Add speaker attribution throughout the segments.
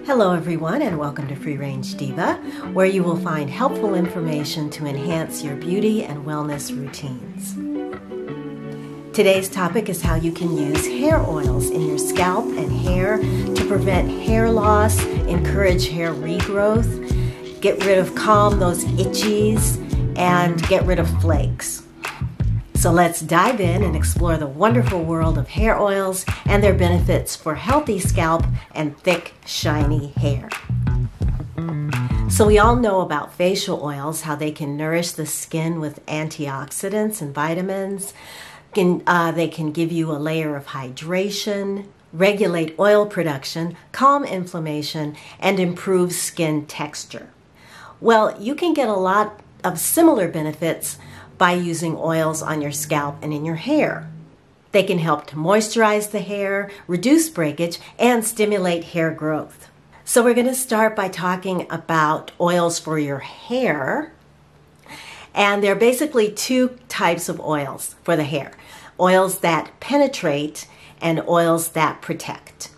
Speaker 1: Hello everyone, and welcome to Free Range Diva, where you will find helpful information to enhance your beauty and wellness routines. Today's topic is how you can use hair oils in your scalp and hair to prevent hair loss, encourage hair regrowth, get rid of calm those itchies, and get rid of flakes. So let's dive in and explore the wonderful world of hair oils and their benefits for healthy scalp and thick, shiny hair. So we all know about facial oils, how they can nourish the skin with antioxidants and vitamins. They can give you a layer of hydration, regulate oil production, calm inflammation, and improve skin texture. Well, you can get a lot of similar benefits by using oils on your scalp and in your hair. They can help to moisturize the hair, reduce breakage, and stimulate hair growth. So we're going to start by talking about oils for your hair. And there are basically two types of oils for the hair. Oils that penetrate and oils that protect.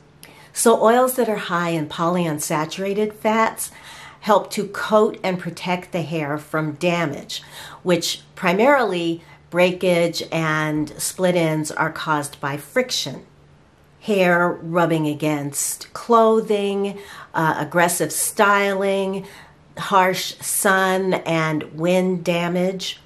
Speaker 1: So oils that are high in polyunsaturated fats help to coat and protect the hair from damage, which primarily breakage and split ends are caused by friction. Hair rubbing against clothing, aggressive styling, harsh sun and wind damage.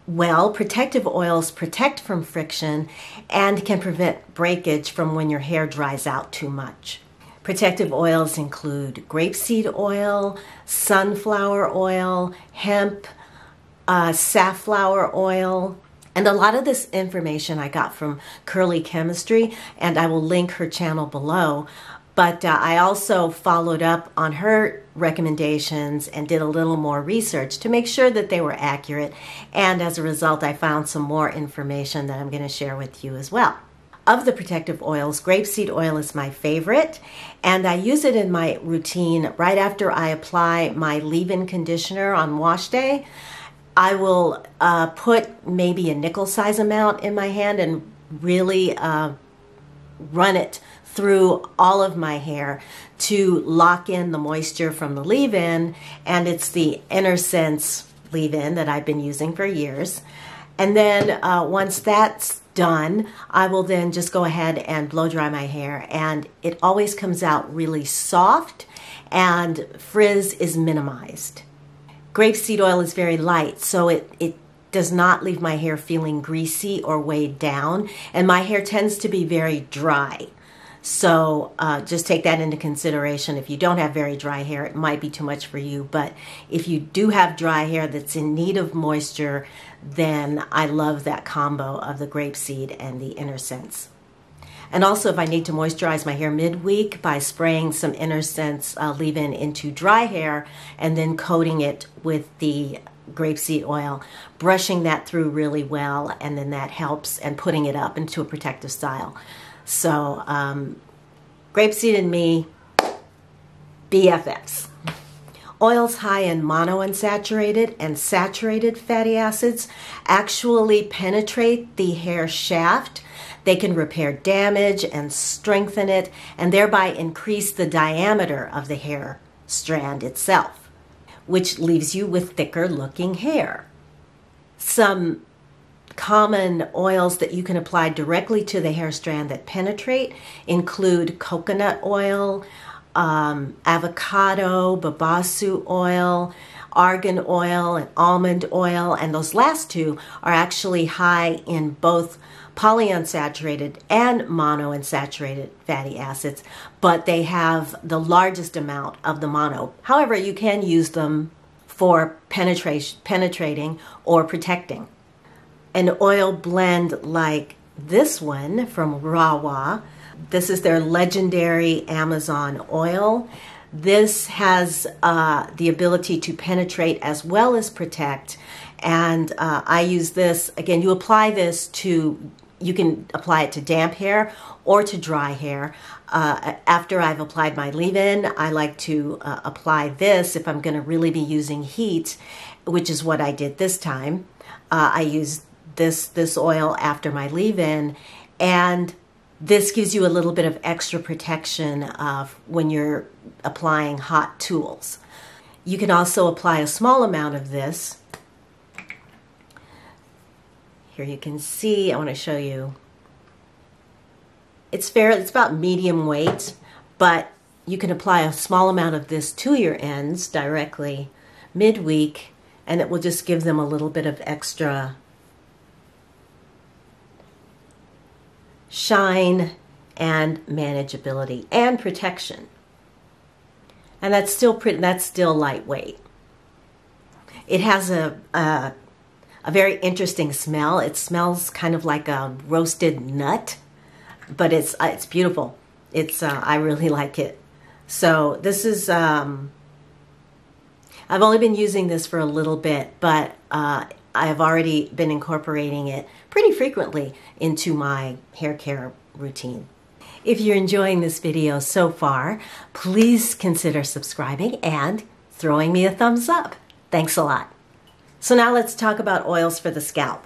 Speaker 1: Well, protective oils protect from friction and can prevent breakage from when your hair dries out too much. Protective oils include grapeseed oil, sunflower oil, hemp, safflower oil, and a lot of this information I got from Curly Chemistry, and I will link her channel below. But I also followed up on her recommendations and did a little more research to make sure that they were accurate. And as a result, I found some more information that I'm going to share with you as well. Of the protective oils, grapeseed oil is my favorite, and I use it in my routine right after I apply my leave-in conditioner on wash day. I will put maybe a nickel size amount in my hand and really run it through all of my hair to lock in the moisture from the leave-in, and it's the Inner Sense leave-in that I've been using for years. And then once that's done, I will then just go ahead and blow dry my hair, and it always comes out really soft and frizz is minimized. Grapeseed oil is very light, so it does not leave my hair feeling greasy or weighed down, and my hair tends to be very dry. So just take that into consideration. If you don't have very dry hair, it might be too much for you. But if you do have dry hair that's in need of moisture, then I love that combo of the grapeseed and the Inner Sense. And also, if I need to moisturize my hair midweek by spraying some Inner Sense leave-in into dry hair and then coating it with the grapeseed oil, brushing that through really well, and then that helps, and putting it up into a protective style. So, grapeseed and me, BFFs. Oils high in monounsaturated and saturated fatty acids actually penetrate the hair shaft. They can repair damage and strengthen it, and thereby increase the diameter of the hair strand itself, which leaves you with thicker looking hair. Some common oils that you can apply directly to the hair strand that penetrate include coconut oil, avocado, babasu oil, argan oil, and almond oil, and those last two are actually high in both polyunsaturated and monounsaturated fatty acids, but they have the largest amount of the mono. However, you can use them for penetrating or protecting. An oil blend like this one from Rawa, this is their legendary Amazon oil. This has the ability to penetrate as well as protect, and I use this, again, you can apply it to damp hair or to dry hair. After I've applied my leave-in, I like to apply this if I'm going to really be using heat, which is what I did this time. I used this oil after my leave-in, and This gives you a little bit of extra protection when you're applying hot tools. You can also apply a small amount of this. Here you can see, I want to show you. It's about medium weight, but you can apply a small amount of this to your ends directly midweek, and it will just give them a little bit of extra shine and manageability and protection. And that's still lightweight. It has a very interesting smell. It smells kind of like a roasted nut, but it's beautiful. I really like it. So this is I've only been using this for a little bit, but I've already been incorporating it pretty frequently into my hair care routine. If you're enjoying this video so far, please consider subscribing and throwing me a thumbs up. Thanks a lot. So now let's talk about oils for the scalp.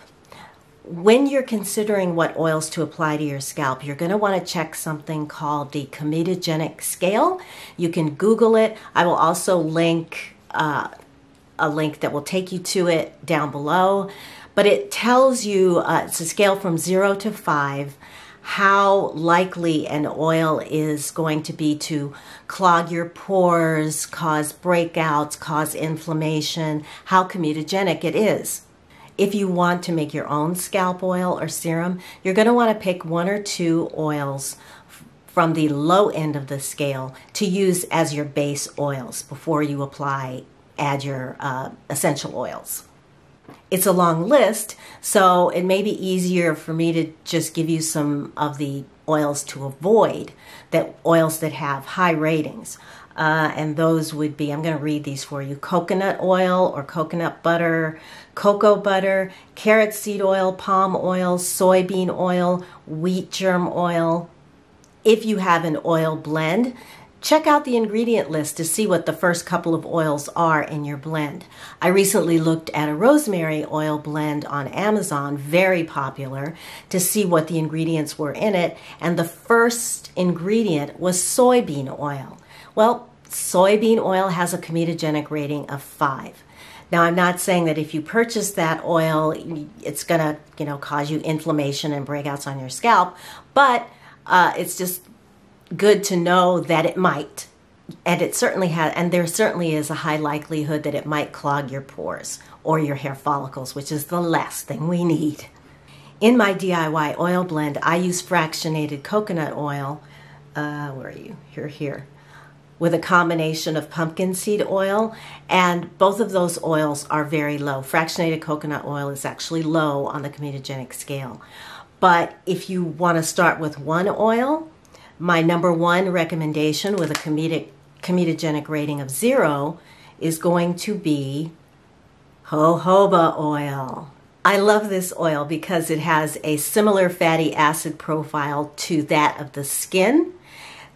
Speaker 1: When you're considering what oils to apply to your scalp, you're going to want to check something called the comedogenic scale. You can Google it. I will also link a link that will take you to it down below. But it tells you, it's a scale from 0 to 5, how likely an oil is going to be to clog your pores, cause breakouts, cause inflammation, how comedogenic it is. If you want to make your own scalp oil or serum, you're going to want to pick 1 or 2 oils from the low end of the scale to use as your base oils before you add your essential oils. It's a long list, so it may be easier for me to just give you some of the oils to avoid, oils that have high ratings. And those would be, I'm going to read these for you: coconut oil or coconut butter, cocoa butter, carrot seed oil, palm oil, soybean oil, wheat germ oil. If you have an oil blend, check out the ingredient list to see what the first couple of oils are in your blend. I recently looked at a rosemary oil blend on Amazon, very popular, to see what the ingredients were in it, and the first ingredient was soybean oil. Well, soybean oil has a comedogenic rating of 5. Now, I'm not saying that if you purchase that oil, it's going to, cause you inflammation and breakouts on your scalp, but it's just good to know that it might, and it certainly has, and there certainly is a high likelihood that it might clog your pores or your hair follicles, which is the last thing we need. In my DIY oil blend, I use fractionated coconut oil. Where are you? You're here. With a combination of pumpkin seed oil, and both of those oils are very low. Fractionated coconut oil is actually low on the comedogenic scale. But if you want to start with 1 oil, my number 1 recommendation with a comedogenic rating of 0 is going to be jojoba oil. I love this oil because it has a similar fatty acid profile to that of the skin,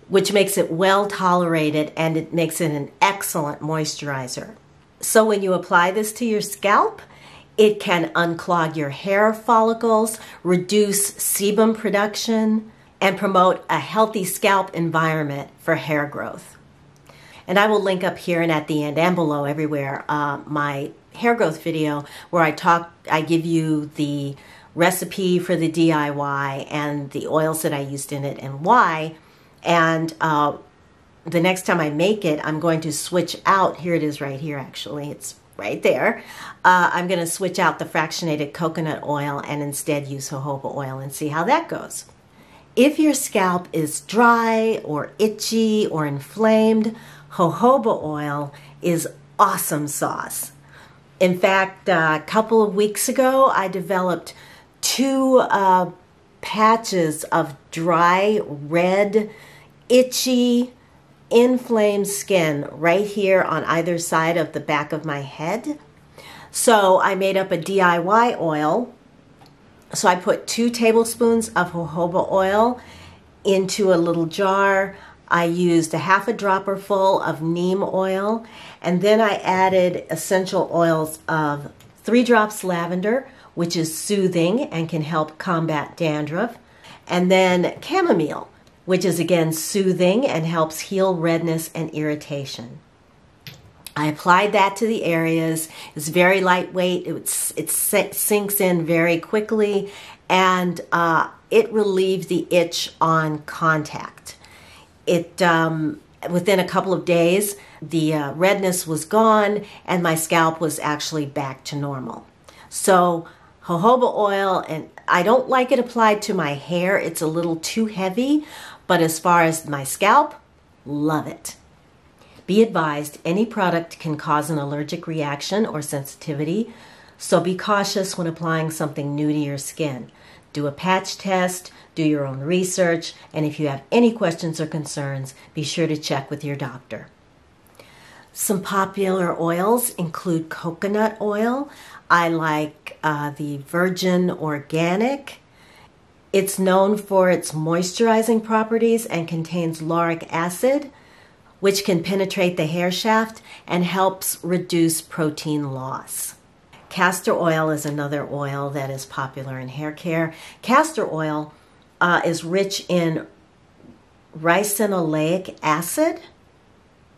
Speaker 1: which makes it well tolerated, and it makes it an excellent moisturizer. So when you apply this to your scalp, it can unclog your hair follicles, reduce sebum production, and promote a healthy scalp environment for hair growth. And I will link up here and at the end and below everywhere my hair growth video where I give you the recipe for the DIY and the oils that I used in it and why. And the next time I make it, I'm going to switch out, here it is right here actually, it's right there. I'm going to switch out the fractionated coconut oil and instead use jojoba oil and see how that goes. If your scalp is dry or itchy or inflamed, jojoba oil is awesome sauce. In fact, a couple of weeks ago, I developed 2 patches of dry, red, itchy, inflamed skin right here on either side of the back of my head. So I made up a DIY oil. So I put 2 tablespoons of jojoba oil into a little jar. I used a half a dropper full of neem oil, and then I added essential oils of 3 drops lavender, which is soothing and can help combat dandruff, And then chamomile, which is again soothing and helps heal redness and irritation. I applied that to the areas. It's very lightweight. It sinks in very quickly, and it relieved the itch on contact. Within a couple of days, the redness was gone, and my scalp was actually back to normal. So jojoba oil, and I don't like it applied to my hair. It's a little too heavy, but as far as my scalp, love it. Be advised, any product can cause an allergic reaction or sensitivity, so be cautious when applying something new to your skin. Do a patch test, do your own research, and if you have any questions or concerns, be sure to check with your doctor. Some popular oils include coconut oil. I like the virgin organic. It's known for its moisturizing properties and contains lauric acid, which can penetrate the hair shaft and helps reduce protein loss. Castor oil is another oil that is popular in hair care. Castor oil is rich in ricinoleic acid.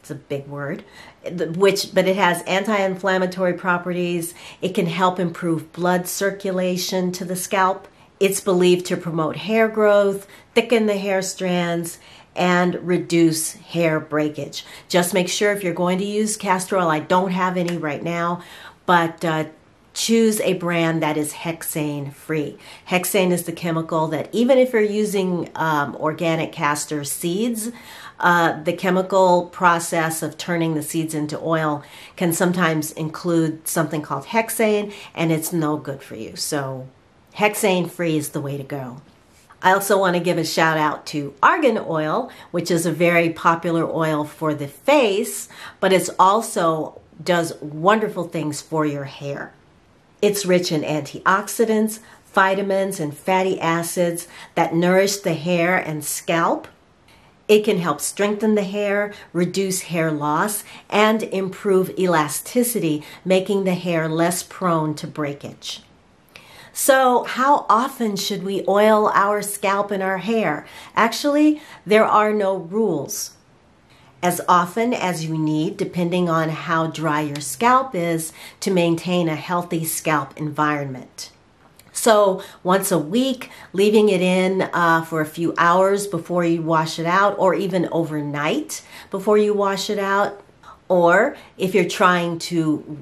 Speaker 1: It's a big word, but it has anti-inflammatory properties. It can help improve blood circulation to the scalp. It's believed to promote hair growth, thicken the hair strands, and reduce hair breakage. Just make sure if you're going to use castor oil, I don't have any right now, but choose a brand that is hexane free. Hexane is the chemical that even if you're using organic castor seeds, the chemical process of turning the seeds into oil can sometimes include something called hexane, and it's no good for you. So hexane free is the way to go. I also want to give a shout out to argan oil, which is a very popular oil for the face, but it also does wonderful things for your hair. It's rich in antioxidants, vitamins, and fatty acids that nourish the hair and scalp. It can help strengthen the hair, reduce hair loss, and improve elasticity, making the hair less prone to breakage. So how often should we oil our scalp and our hair? Actually, there are no rules. As often as you need, depending on how dry your scalp is, to maintain a healthy scalp environment. So once a week, leaving it in for a few hours before you wash it out, or even overnight before you wash it out. Or if you're trying to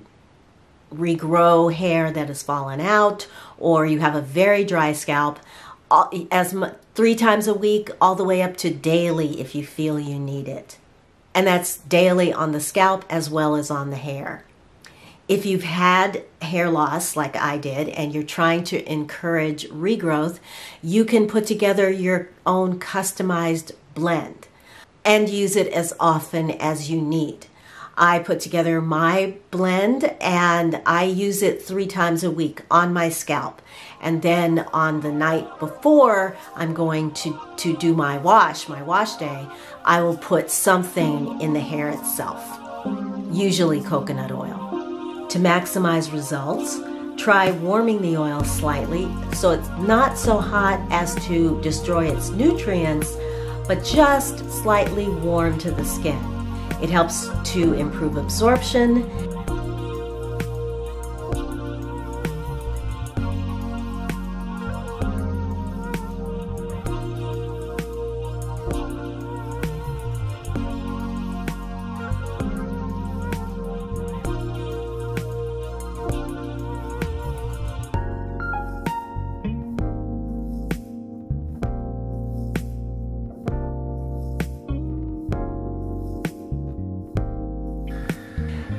Speaker 1: regrow hair that has fallen out, or you have a very dry scalp, 3 times a week, all the way up to daily if you feel you need it. And that's daily on the scalp as well as on the hair. If you've had hair loss like I did and you're trying to encourage regrowth, you can put together your own customized blend and use it as often as you need. I put together my blend and I use it 3 times a week on my scalp. And then on the night before I'm going to do my wash day, I will put something in the hair itself, usually coconut oil. To maximize results, try warming the oil slightly so it's not so hot as to destroy its nutrients, but just slightly warm to the skin. It helps to improve absorption.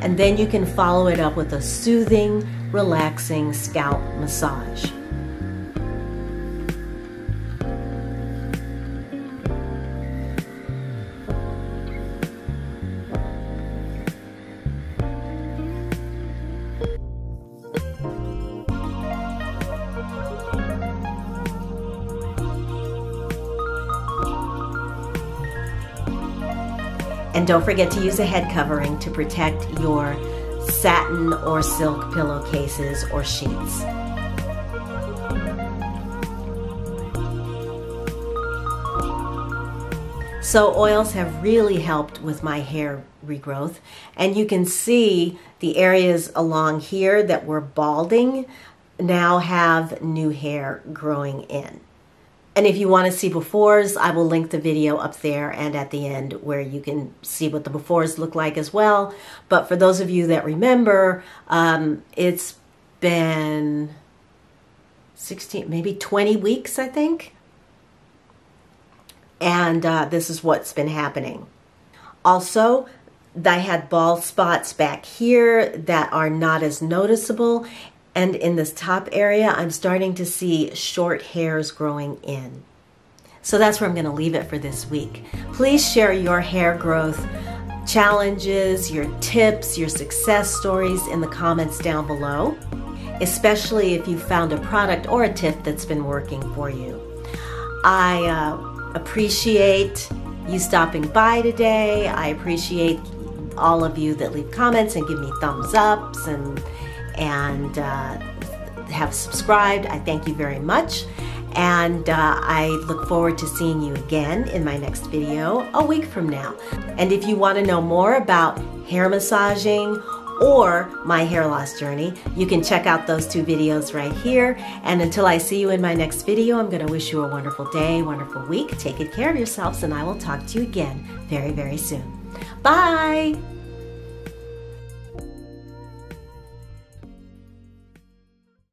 Speaker 1: And then you can follow it up with a soothing, relaxing scalp massage. And don't forget to use a head covering to protect your satin or silk pillowcases or sheets. So oils have really helped with my hair regrowth, and you can see the areas along here that were balding now have new hair growing in. And if you want to see befores, I will link the video up there and at the end where you can see what the befores look like as well. But for those of you that remember, it's been 16, maybe 20 weeks, I think. And this is what's been happening. Also, I had bald spots back here that are not as noticeable. And in this top area, I'm starting to see short hairs growing in. So that's where I'm going to leave it for this week. Please share your hair growth challenges, your tips, your success stories in the comments down below, especially if you found a product or a tip that's been working for you. I appreciate you stopping by today. I appreciate all of you that leave comments and give me thumbs ups and have subscribed. I thank you very much, and I look forward to seeing you again in my next video a week from now. And if you want to know more about hair massaging or my hair loss journey, you can check out those two videos right here. And until I see you in my next video, I'm going to wish you a wonderful day, wonderful week. Take good care of yourselves, and I will talk to you again very, very soon. Bye!